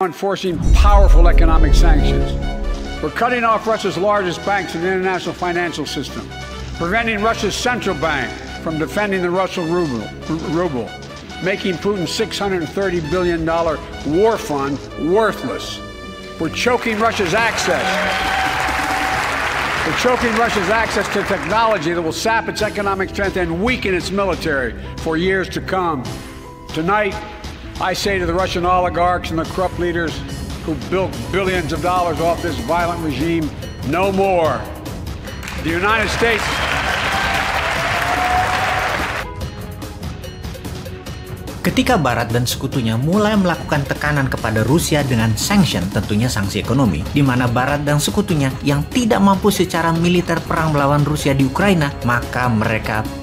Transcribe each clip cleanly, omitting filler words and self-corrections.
enforcing powerful economic sanctions. We're cutting off Russia's largest banks in the international financial system, preventing Russia's central bank from defending the Russian ruble, making Putin's $630 billion war fund worthless. We're choking Russia's access. We're choking Russia's access to technology that will sap its economic strength and weaken its military for years to come. Tonight, I say to the Russian oligarchs and the corrupt leaders who built billions of dollars off this violent regime, no more. The United States... Ketika Barat dan sekutunya mulai melakukan tekanan kepada Rusia dengan sanction, tentunya sanksi ekonomi, di mana Barat dan sekutunya yang tidak mampu secara militer perang melawan Rusia di Ukraina, maka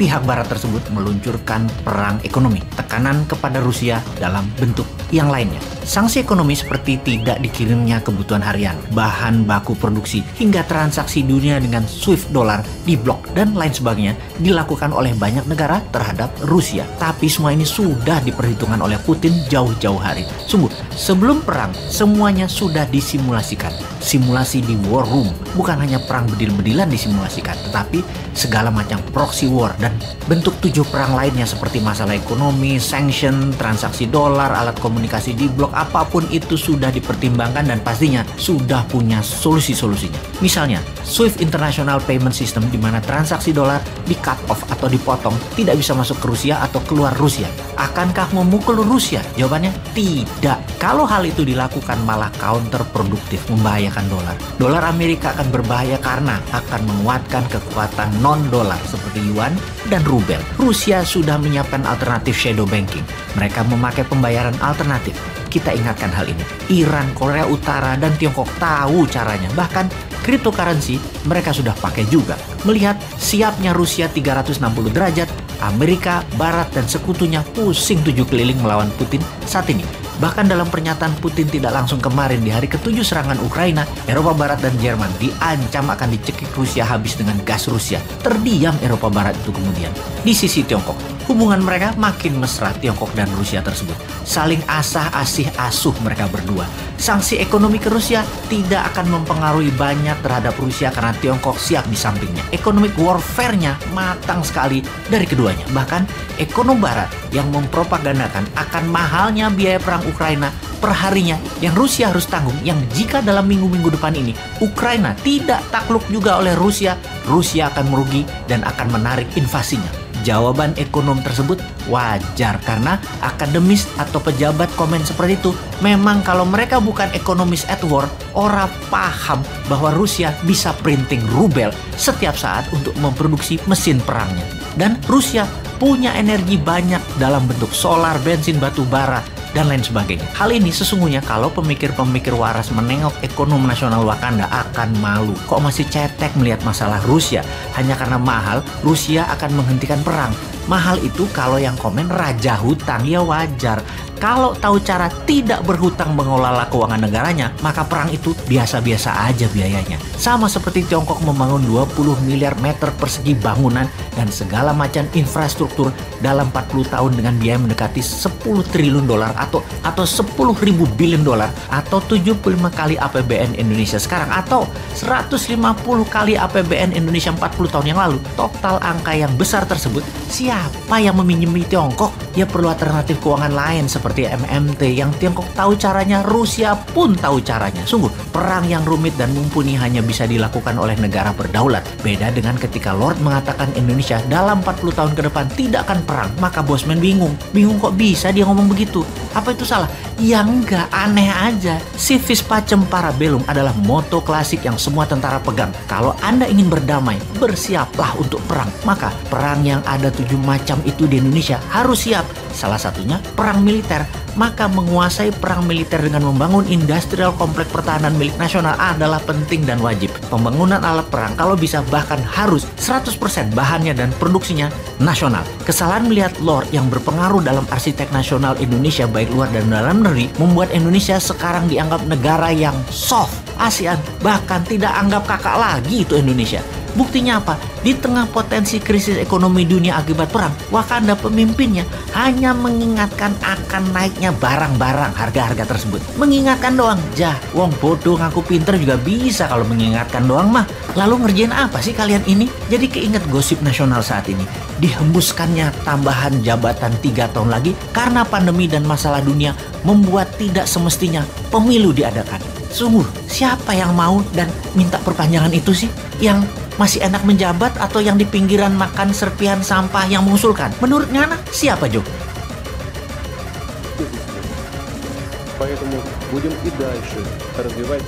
pihak Barat tersebut meluncurkan perang ekonomi, tekanan kepada Rusia dalam bentuk yang lainnya. Sanksi ekonomi seperti tidak dikirimnya kebutuhan harian, bahan baku produksi, hingga transaksi dunia dengan SWIFT dolar diblok dan lain sebagainya dilakukan oleh banyak negara terhadap Rusia. Tapi semua ini sudah diperhitungkan oleh Putin jauh-jauh hari. Sungguh, sebelum perang semuanya sudah disimulasikan. Simulasi di war room, bukan hanya perang bedil-bedilan disimulasikan, tetapi segala macam proxy war dan bentuk 7 perang lainnya seperti masalah ekonomi, sanction, transaksi dolar, alat komunikasi diblok, apapun itu sudah dipertimbangkan dan pastinya sudah punya solusi-solusinya. Misalnya, SWIFT International Payment System di mana transaksi dolar di cut off atau dipotong, tidak bisa masuk ke Rusia atau keluar Rusia. Akankah memukul Rusia? Jawabannya tidak. Kalau hal itu dilakukan malah counterproduktif, membahayakan dolar. Dolar Amerika akan berbahaya karena akan menguatkan kekuatan non-dolar seperti yuan dan rubel. Rusia sudah menyiapkan alternatif shadow banking. Mereka memakai pembayaran alternatif. Kita ingatkan hal ini. Iran, Korea Utara, dan Tiongkok tahu caranya. Bahkan cryptocurrency mereka sudah pakai juga. Melihat siapnya Rusia 360 derajat, Amerika, Barat, dan sekutunya pusing 7 keliling melawan Putin saat ini. Bahkan dalam pernyataan Putin tidak langsung kemarin di hari ke-7 serangan Ukraina, Eropa Barat dan Jerman diancam akan dicekik Rusia habis dengan gas Rusia. Terdiam Eropa Barat itu kemudian. Di sisi Tiongkok, hubungan mereka makin mesra. Tiongkok dan Rusia tersebut saling asah-asih asuh mereka berdua. Sanksi ekonomi ke Rusia tidak akan mempengaruhi banyak terhadap Rusia karena Tiongkok siap di sampingnya. Economic warfare-nya matang sekali dari keduanya. Bahkan ekonom Barat yang mempropagandakan akan mahalnya biaya perang Ukraina perharinya yang Rusia harus tanggung, yang jika dalam minggu-minggu depan ini Ukraina tidak takluk juga oleh Rusia, Rusia akan merugi dan akan menarik invasinya. Jawaban ekonom tersebut wajar karena akademis atau pejabat komen seperti itu. Memang kalau mereka bukan ekonomis at war, orang paham bahwa Rusia bisa printing rubel setiap saat untuk memproduksi mesin perangnya. Dan Rusia punya energi banyak dalam bentuk solar, bensin, batu bara, dan lain sebagainya. Hal ini sesungguhnya kalau pemikir-pemikir waras menengok ekonomi nasional Wakanda akan malu. Kok masih cetek melihat masalah Rusia? Hanya karena mahal, Rusia akan menghentikan perang. Mahal itu kalau yang komen raja hutang, ya wajar. Kalau tahu cara tidak berhutang mengelola keuangan negaranya, maka perang itu biasa-biasa aja biayanya. Sama seperti Tiongkok membangun 20 miliar meter persegi bangunan dan segala macam infrastruktur dalam 40 tahun dengan biaya mendekati 10 triliun dolar atau 10 ribu billion dolar atau 75 kali APBN Indonesia sekarang atau 150 kali APBN Indonesia 40 tahun yang lalu. Total angka yang besar tersebut, siapa yang meminjami Tiongkok? Ya perlu alternatif keuangan lain seperti MMT yang Tiongkok tahu caranya, Rusia pun tahu caranya. Sungguh, perang yang rumit dan mumpuni hanya bisa dilakukan oleh negara berdaulat. Beda dengan ketika Lord mengatakan Indonesia dalam 40 tahun ke depan tidak akan perang, maka Bosman bingung. Bingung kok bisa dia ngomong begitu? Apa itu salah? Ya enggak, aneh aja. Civis pacem parabellum adalah moto klasik yang semua tentara pegang. Kalau Anda ingin berdamai, bersiaplah untuk perang. Maka perang yang ada 7 macam itu di Indonesia harus siap. Salah satunya perang militer. Maka menguasai perang militer dengan membangun industrial kompleks pertahanan milik nasional adalah penting dan wajib. Pembangunan alat perang kalau bisa bahkan harus 100% bahannya dan produksinya nasional. Kesalahan melihat Lord yang berpengaruh dalam arsitek nasional Indonesia baik luar dan dalam negeri membuat Indonesia sekarang dianggap negara yang soft. ASEAN bahkan tidak anggap kakak lagi itu Indonesia. Buktinya apa? Di tengah potensi krisis ekonomi dunia akibat perang, Wakanda pemimpinnya hanya mengingatkan akan naiknya barang-barang harga-harga tersebut. Mengingatkan doang, wong bodoh ngaku pinter juga bisa kalau mengingatkan doang mah. Lalu ngerjain apa sih kalian ini? Jadi keinget gosip nasional saat ini. Dihembuskannya tambahan jabatan 3 tahun lagi karena pandemi dan masalah dunia membuat tidak semestinya pemilu diadakan. Sungguh, siapa yang mau dan minta perpanjangan itu sih? Yang masih enak menjabat atau yang di pinggiran makan serpihan sampah yang mengusulkan? Menurut Ngana, siapa Jo? Поэтому будем и дальше развивать